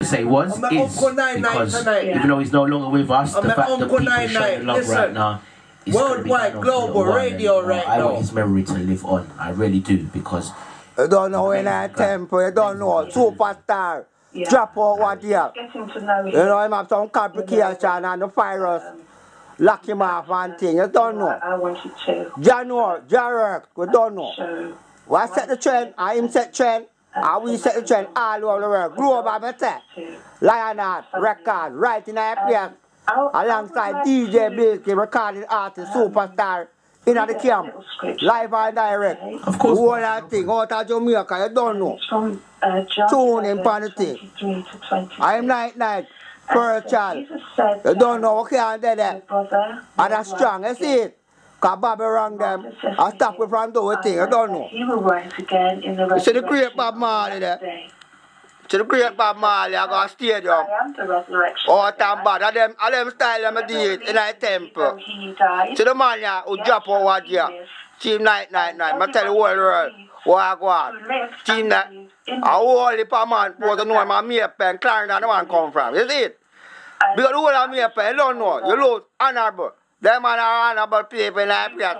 say was, I'm a is, Uncle Nine Nine because tonight. even though he's no longer with us, I'm the a fact that Uncle people Nine showing Nine. love Listen. right now is Worldwide gonna be done global for one, radio and, right I now. want his memory to live on. I really do, because You don't know in that temple, you don't know. Superstar. Drop out what here. Getting to know him. You know him have some complication and the virus. Lock him off and thing. You don't know. I wanted to January, Jarek, we don't know. show What set the trend? I him set trend. And we set the trend all over the world. Global, I say. Lionheart, record, right in our place. Alongside DJ Bilky, recording artist, superstar. In the camp. Live and direct. of course, The whole of thing out of Jamaica, you don't know. from Tune in for the thing. 23 to 26. I'm night, virtual. Jesus said, You don't know what can do that. brother, And that's strong, you see it? Because Bobby wrong them. I stop with from doing thing, you don't know. He will rise again in the You see the great resurrection Bob on Marley the last there? day. See the great Bob Marley, I got a stadium. I am the resurrection. Oh, damn bad. All them style them do it in a temple. He died. See the man here who drop out what here. Team night. I tell the whole world what I go on. Team that. A whole heap of man supposed to know him and Maypen, Clarendon, the man come from. You see it? Because the whole of Maypen, you don't know. You lose honorable. Them man are honorable people in that place.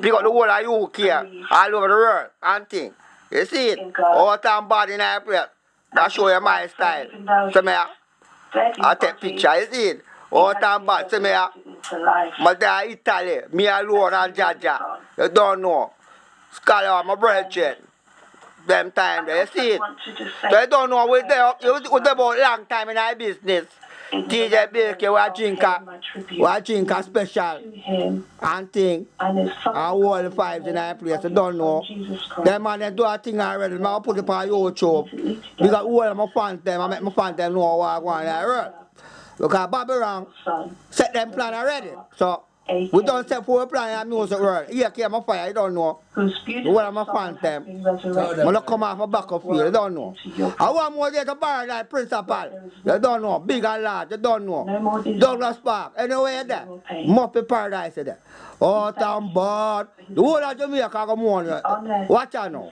Because the whole of UK, all over the world, and thing. You see it? All time bad in that place. That show you my style. See me? I take picture, you see it? All time bad, see me? My dad Italy, me alone and Jaja. You don't know. Scholar, my brethren. Them time there, you see it? So you don't know what they about long time in our business. DJ Bilky, we drink a special and thing. And all the vibes in our place, you don't know. Them man they do a thing already, I put it on YouTube. Because all of my fans them, I make my fans them know what I want to because Bobby Wrong set them plan already. So we don't set for a plan in the music world. Here came a fire, you don't know. What am I fan them? When I come off a back of field, you don't know. I want more there to Paradise Principal. You don't know. Big and large, you don't know. Douglas Park, anywhere there. Muppet Paradise there. Oh, town bad. The whole of Jamaica come on. Watch out now.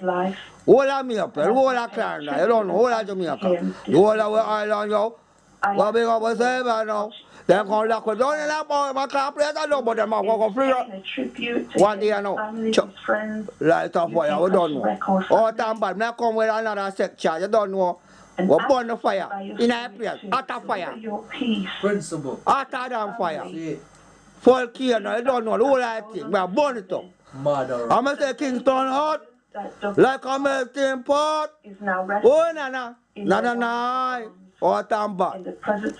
Whole of Maypen, the whole of Clarendon, you don't know. Whole of Jamaica. The whole of Island, yo. What big up with them now? They're going to lock it down in that boy. My car place, I know, but them are going to figure out. One day I know. Light up fire, we don't know. All time bad, now come with another section, you don't know. We burn the fire in that place, utter fire. Principle. Utter damn fire. See, Full cane, you don't know, the whole of thing, we burn it up. mother. I'm going to say Kingston hot, like a melting pot. Is now Oh, no. All time bad. in the presence of